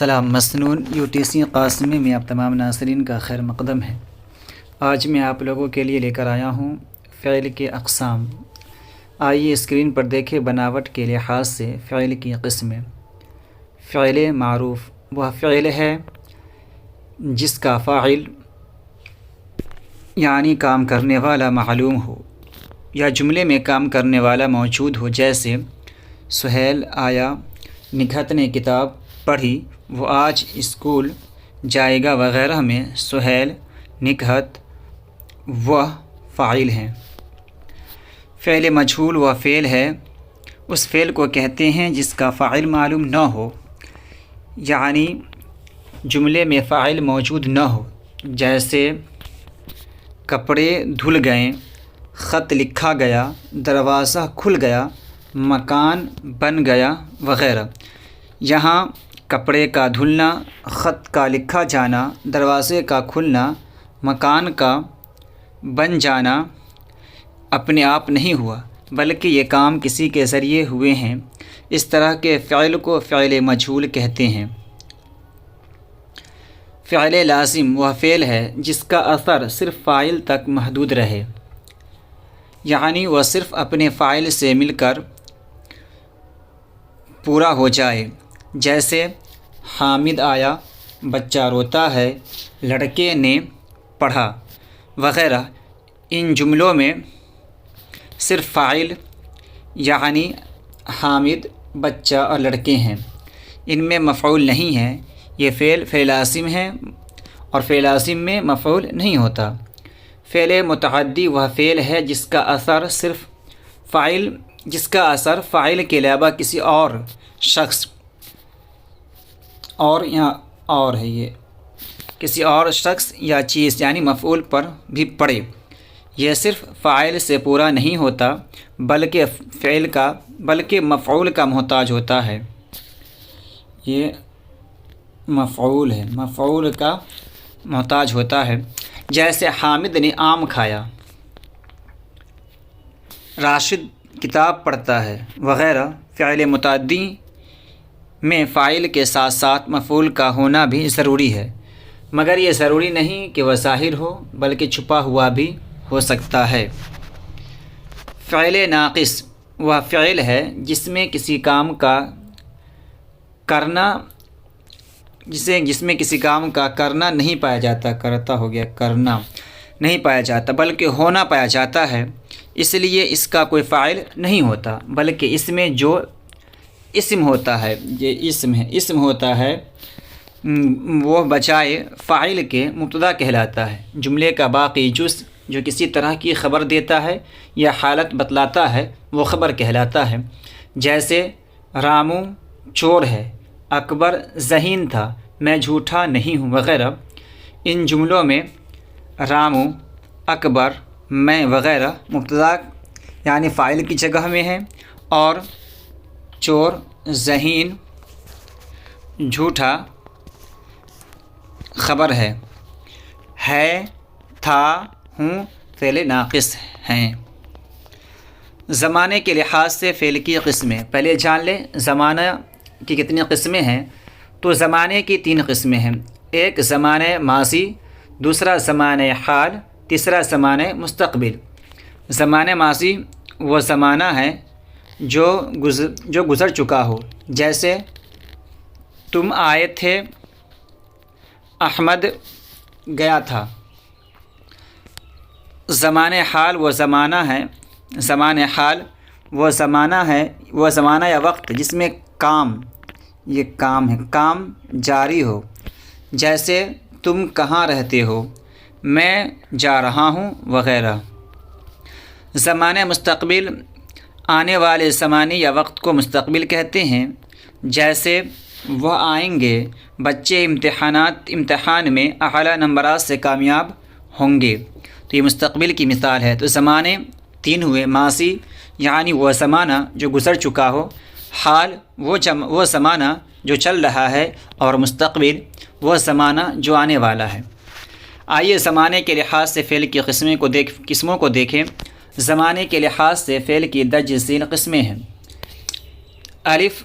سلام مسنون UTC قاسمی میں آپ تمام ناظرین کا خیر مقدم ہے۔ آج میں آپ لوگوں کے لیے لے کر آیا ہوں فعل کے اقسام۔ آئیے اسکرین پر دیکھیں بناوٹ کے لحاظ سے فعل کی قسمیں۔ فعل معروف وہ فعل ہے جس کا فاعل یعنی کام کرنے والا معلوم ہو یا جملے میں کام کرنے والا موجود ہو، جیسے سہیل آیا، نکہت نے کتاب پڑھی، وہ آج اسکول جائے گا وغیرہ میں سہیل، نکہت وہ فاعل ہیں۔ فعل مجہول وہ فعل ہے، اس فعل کو کہتے ہیں جس کا فاعل معلوم نہ ہو، یعنی جملے میں فاعل موجود نہ ہو، جیسے کپڑے دھل گئے، خط لکھا گیا، دروازہ کھل گیا، مکان بن گیا وغیرہ۔ یہاں کپڑے کا دھلنا، خط کا لکھا جانا، دروازے کا کھلنا، مکان کا بن جانا اپنے آپ نہیں ہوا، بلکہ یہ کام کسی کے ذریعے ہوئے ہیں۔ اس طرح کے فعل کو فعل مجہول کہتے ہیں۔ فعل لازم وہ فعل ہے جس کا اثر صرف فاعل تک محدود رہے، یعنی وہ صرف اپنے فاعل سے مل کر پورا ہو جائے، جیسے حامد آیا، بچہ روتا ہے، لڑکے نے پڑھا وغیرہ۔ ان جملوں میں صرف فاعل یعنی حامد، بچہ اور لڑکے ہیں، ان میں مفعول نہیں ہے۔ یہ فعل لازم ہے اور فعل لازم میں مفعول نہیں ہوتا۔ فعل متعدی وہ فعل ہے جس کا اثر فاعل کے علاوہ کسی اور شخص کسی اور شخص یا چیز یعنی مفعول پر بھی پڑے۔ یہ صرف فاعل سے پورا نہیں ہوتا بلکہ مفعول کا محتاج ہوتا ہے۔ یہ مفعول کا محتاج ہوتا ہے، جیسے حامد نے آم کھایا، راشد کتاب پڑھتا ہے وغیرہ۔ فعل متعدی میں فاعل کے ساتھ ساتھ مفعول کا ہونا بھی ضروری ہے، مگر یہ ضروری نہیں کہ وہ ظاہر ہو، بلکہ چھپا ہوا بھی ہو سکتا ہے۔ فعل ناقص وہ فعل ہے جس میں کسی کام کا کرنا نہیں پایا جاتا بلکہ ہونا پایا جاتا ہے، اس لیے اس کا کوئی فاعل نہیں ہوتا، بلکہ اس میں جو اسم ہوتا ہے، اسم ہوتا ہے وہ بجائے فاعل کے مبتدا کہلاتا ہے۔ جملے کا باقی جز جو کسی طرح کی خبر دیتا ہے یا حالت بتلاتا ہے وہ خبر کہلاتا ہے، جیسے رامو چور ہے، اکبر ذہین تھا، میں جھوٹا نہیں ہوں وغیرہ۔ ان جملوں میں رامو، اکبر، میں وغیرہ مبتدا یعنی فاعل کی جگہ میں ہے، اور چور، ذہین، جھوٹا خبر ہے، تھا، ہوں فعل ناقص ہیں۔ زمانے کے لحاظ سے فعل کی قسمیں۔ پہلے جان لیں زمانہ کی کتنی قسمیں ہیں۔ تو زمانے کی 3 قسمیں ہیں۔ ایک زمانہ ماضی، دوسرا زمانہ حال، تیسرا زمانہ مستقبل۔ زمانہ ماضی وہ زمانہ ہے جو گزر چکا ہو، جیسے تم آئے تھے، احمد گیا تھا۔ زمانہ حال وہ زمانہ یا وقت جس میں کام جاری ہو، جیسے تم کہاں رہتے ہو، میں جا رہا ہوں وغیرہ۔ زمانہ مستقبل آنے والے زمانے یا وقت کو مستقبل کہتے ہیں، جیسے وہ آئیں گے، بچے امتحان میں اعلیٰ نمبرات سے کامیاب ہوں گے۔ تو یہ مستقبل کی مثال ہے۔ تو زمانے 3 ہوئے، ماضی یعنی وہ زمانہ جو گزر چکا ہو، حال وہ زمانہ جو چل رہا ہے، اور مستقبل وہ زمانہ جو آنے والا ہے۔ آئیے زمانے کے لحاظ سے فعل کی قسموں کو دیکھیں۔ زمانے کے لحاظ سے فعل کی درج ذیل قسمیں ہیں۔ الف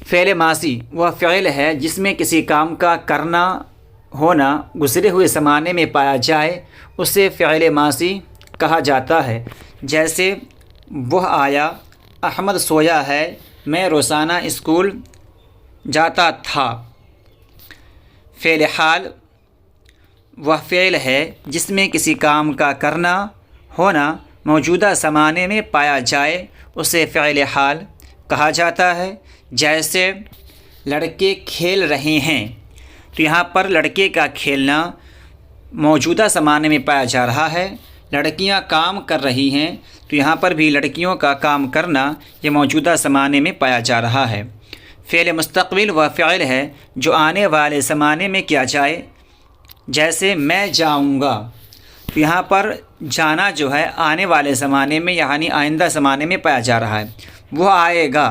فعل ماضی وہ فعل ہے جس میں کسی کام کا کرنا ہونا گزرے ہوئے زمانے میں پایا جائے، اسے فعل ماضی کہا جاتا ہے۔ جیسے وہ آیا، احمد سویا ہے، میں روزانہ اسکول جاتا تھا۔ فعل حال وہ فعل ہے جس میں کسی کام کا کرنا ہونا موجودہ زمانے میں پایا جائے، اسے فعل حال کہا جاتا ہے۔ جیسے لڑکے کھیل رہے ہیں، تو یہاں پر لڑکے کا کھیلنا موجودہ زمانے میں پایا جا رہا ہے۔ لڑکیاں کام کر رہی ہیں، تو یہاں پر بھی لڑکیوں کا کام کرنا یہ موجودہ زمانے میں پایا جا رہا ہے۔ فعل مستقبل وہ فعل ہے جو آنے والے زمانے میں کیا جائے، جیسے میں جاؤں گا، تو یہاں پر جانا جو ہے آنے والے زمانے میں یعنی آئندہ زمانے میں پایا جا رہا ہے۔ وہ آئے گا۔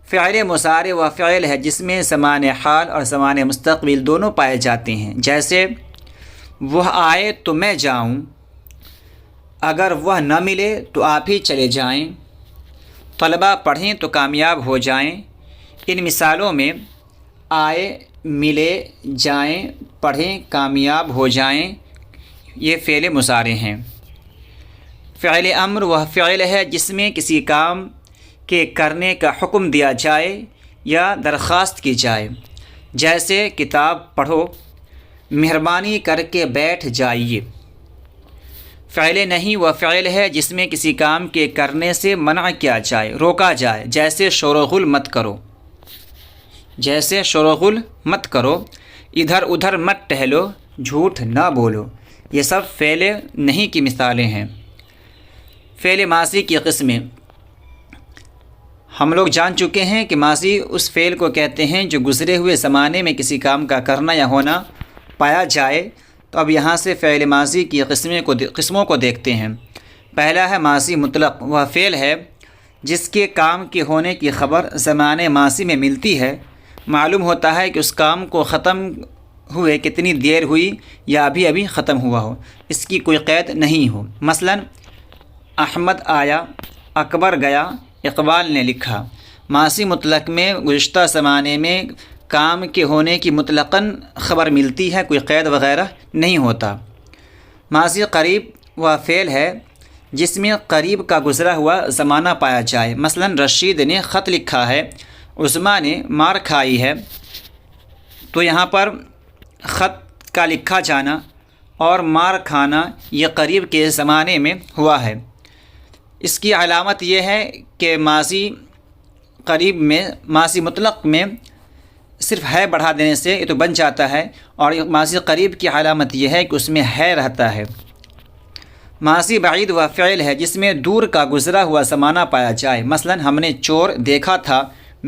فعل مضارع وہ فعل ہے جس میں زمان حال اور زمان مستقبل دونوں پائے جاتے ہیں۔ جیسے وہ آئے تو میں جاؤں، اگر وہ نہ ملے تو آپ ہی چلے جائیں، طلباء پڑھیں تو کامیاب ہو جائیں۔ ان مثالوں میں آئے، ملے، جائیں، پڑھیں، کامیاب ہو جائیں یہ فعل مضارع ہیں۔ فعل امر وہ فعل ہے جس میں کسی کام کے کرنے کا حکم دیا جائے یا درخواست کی جائے۔ جیسے کتاب پڑھو، مہربانی کر کے بیٹھ جائیے۔ فعل نہیں وہ فعل ہے جس میں کسی کام کے کرنے سے منع کیا جائے، روکا جائے۔ جیسے شور و غل مت کرو، جیسے شور و غل مت کرو، ادھر ادھر مت ٹہلو، جھوٹ نہ بولو، یہ سب فعل نہیں کی مثالیں ہیں۔ فعل ماضی کی قسمیں ہم لوگ جان چکے ہیں کہ ماضی اس فعل کو کہتے ہیں جو گزرے ہوئے زمانے میں کسی کام کا کرنا یا ہونا پایا جائے۔ تو اب یہاں سے فعل ماضی کی قسموں کو دیکھتے ہیں۔ پہلا ہے ماضی مطلق، وہ فعل ہے جس کے کام کے ہونے کی خبر زمان ماضی میں ملتی ہے، معلوم ہوتا ہے کہ اس کام کو ختم ہوئے کتنی دیر ہوئی یا ابھی ختم ہوا ہو، اس کی کوئی قید نہیں ہو۔ مثلا احمد آیا، اکبر گیا، اقبال نے لکھا۔ ماضی مطلق میں گزشتہ زمانے میں کام کے ہونے کی مطلقاً خبر ملتی ہے، کوئی قید وغیرہ نہیں ہوتا۔ ماضی قریب وہ فعل ہے جس میں قریب کا گزرا ہوا زمانہ پایا جائے۔ مثلا رشید نے خط لکھا ہے، عظمیٰ نے مار کھائی ہے۔ تو یہاں پر خط کا لکھا جانا اور مار کھانا یہ قریب کے زمانے میں ہوا ہے۔ اس کی علامت یہ ہے کہ ماضی قریب میں ماضی مطلق میں صرف ہے بڑھا دینے سے یہ تو بن جاتا ہے، اور ماضی قریب کی علامت یہ ہے کہ اس میں ہے رہتا ہے۔ ماضی بعید وہ فعل ہے جس میں دور کا گزرا ہوا زمانہ پایا جائے۔ مثلا ہم نے چور دیکھا تھا،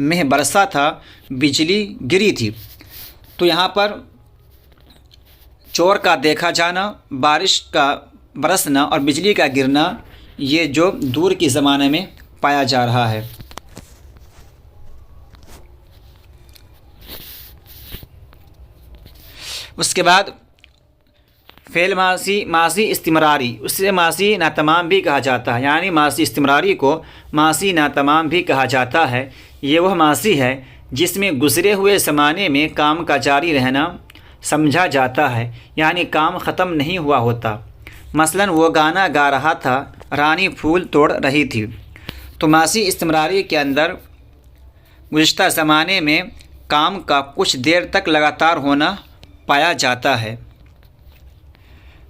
مہ برسا تھا، بجلی گری تھی۔ تو یہاں پر چور کا دیکھا جانا، بارش کا برسنا اور بجلی کا گرنا یہ جو دور کی زمانے میں پایا جا رہا ہے۔ اس کے بعد فعل ماضی استمراری، اسے ماضی ناتمام بھی کہا جاتا ہے، یعنی ماضی استمراری کو ماضی ناتمام بھی کہا جاتا ہے۔ یہ وہ ماضی ہے جس میں گزرے ہوئے زمانے میں کام کا جاری رہنا سمجھا جاتا ہے، یعنی کام ختم نہیں ہوا ہوتا۔ مثلا وہ گانا گا رہا تھا، رانی پھول توڑ رہی تھی۔ تو ماضی استمراری کے اندر گزشتہ زمانے میں کام کا کچھ دیر تک لگاتار ہونا پایا جاتا ہے۔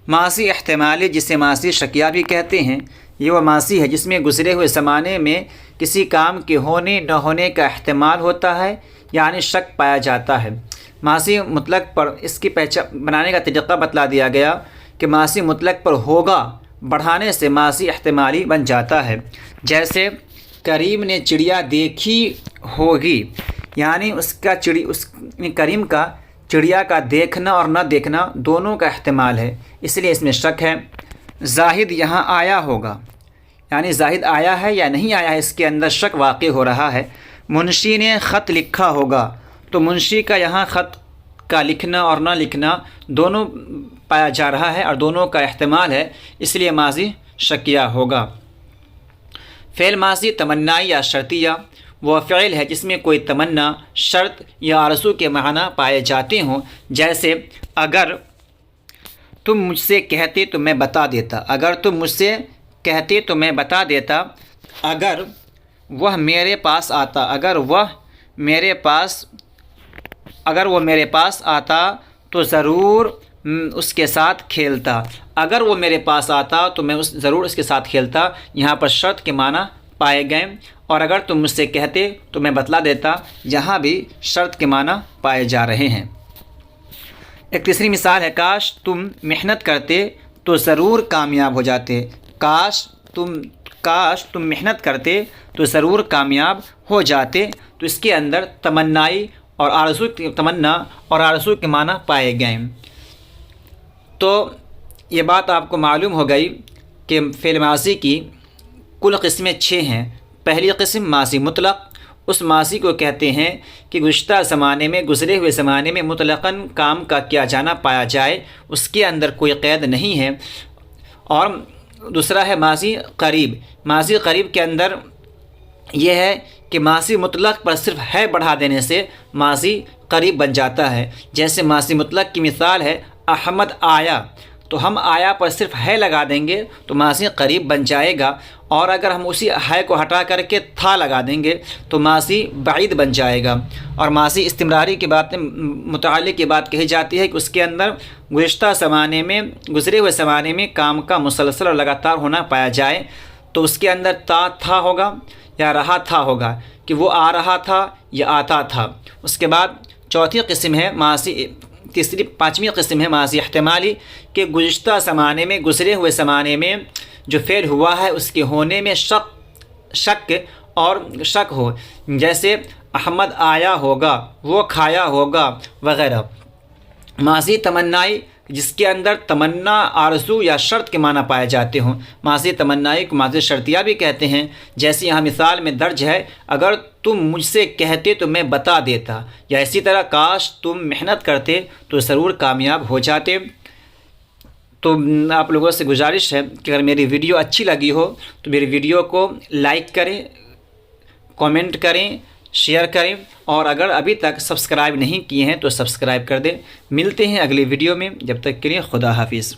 ماضی احتمالی، جسے ماضی شکیہ بھی کہتے ہیں، یہ وہ ماضی ہے جس میں گزرے ہوئے زمانے میں کسی کام کے ہونے نہ ہونے کا احتمال ہوتا ہے، یعنی شک پایا جاتا ہے۔ ماضی مطلق پر اس کی پہچان بنانے کا طریقہ بتلا دیا گیا کہ ماضی مطلق پر ہوگا بڑھانے سے ماضی احتمالی بن جاتا ہے۔ جیسے کریم نے چڑیا دیکھی ہوگی، یعنی کریم کا چڑیا کا دیکھنا اور نہ دیکھنا دونوں کا احتمال ہے، اس لیے اس میں شک ہے۔ زاہد یہاں آیا ہوگا، یعنی زاہد آیا ہے یا نہیں آیا ہے، اس کے اندر شک واقع ہو رہا ہے۔ منشی نے خط لکھا ہوگا، تو منشی کا یہاں خط کا لکھنا اور نہ لکھنا دونوں پایا جا رہا ہے اور دونوں کا احتمال ہے، اس لیے ماضی شکیہ ہوگا۔ فعل ماضی تمنائی یا شرطیہ وہ فعل ہے جس میں کوئی تمنا، شرط یا آرزو کے معنی پائے جاتے ہوں، جیسے اگر تم مجھ سے کہتے تو میں بتا دیتا، اگر تم مجھ سے کہتے تو میں بتا دیتا، اگر وہ میرے پاس آتا، اگر وہ میرے پاس آتا تو ضرور اس کے ساتھ کھیلتا، اگر وہ میرے پاس آتا تو میں ضرور اس کے ساتھ کھیلتا۔ یہاں پر شرط کے معنی پائے گئے، اور اگر تم مجھ سے کہتے تو میں بتلا دیتا، یہاں بھی شرط کے معنی پائے جا رہے ہیں۔ ایک تیسری مثال ہے، کاش تم محنت کرتے تو ضرور کامیاب ہو جاتے، کاش تم محنت کرتے تو ضرور کامیاب ہو جاتے۔ تو اس کے اندر تمنا اور آرزو کے معنی پائے گئے۔ تو یہ بات آپ کو معلوم ہو گئی کہ فعل ماضی کی کل قسمیں 6 ہیں۔ پہلی قسم ماضی مطلق، اس ماضی کو کہتے ہیں کہ گزشتہ زمانے میں، گزرے ہوئے زمانے میں مطلقاً کام کا کیا جانا پایا جائے، اس کے اندر کوئی قید نہیں ہے۔ اور دوسرا ہے ماضی قریب، ماضی قریب کے اندر یہ ہے کہ ماضی مطلق پر صرف ہے بڑھا دینے سے ماضی قریب بن جاتا ہے۔ جیسے ماضی مطلق کی مثال ہے احمد آیا، تو ہم آیا پر صرف ہے لگا دیں گے تو ماضی قریب بن جائے گا، اور اگر ہم اسی ہے کو ہٹا کر کے تھا لگا دیں گے تو ماضی بعید بن جائے گا۔ اور ماضی استمراری کی متعلق یہ بات کہی جاتی ہے کہ اس کے اندر گزشتہ زمانے میں، گزرے ہوئے زمانے میں کام کا مسلسل اور لگاتار ہونا پایا جائے تو اس کے اندر تھا ہوگا یا رہا تھا ہوگا، کہ وہ آ رہا تھا یا آتا تھا۔ اس کے بعد پانچویں قسم ہے ماضی احتمالی، کہ گزشتہ زمانے میں، گزرے ہوئے زمانے میں جو فعل ہوا ہے اس کے ہونے میں شک ہو، جیسے احمد آیا ہوگا، وہ کھایا ہوگا وغیرہ۔ ماضی تمنائی، جس کے اندر تمنا، آرزو یا شرط کے معنی پائے جاتے ہوں، ماضی تمنائی کو ماضی شرطیہ بھی کہتے ہیں۔ جیسے یہاں مثال میں درج ہے، اگر تم مجھ سے کہتے تو میں بتا دیتا، یا اسی طرح کاش تم محنت کرتے تو ضرور کامیاب ہو جاتے۔ تو آپ لوگوں سے گزارش ہے کہ اگر میری ویڈیو اچھی لگی ہو تو میری ویڈیو کو لائک کریں، کامنٹ کریں، شیئر کریں، اور اگر ابھی تک سبسکرائب نہیں کیے ہیں تو سبسکرائب کر دیں۔ ملتے ہیں اگلی ویڈیو میں، جب تک کے لیے خدا حافظ۔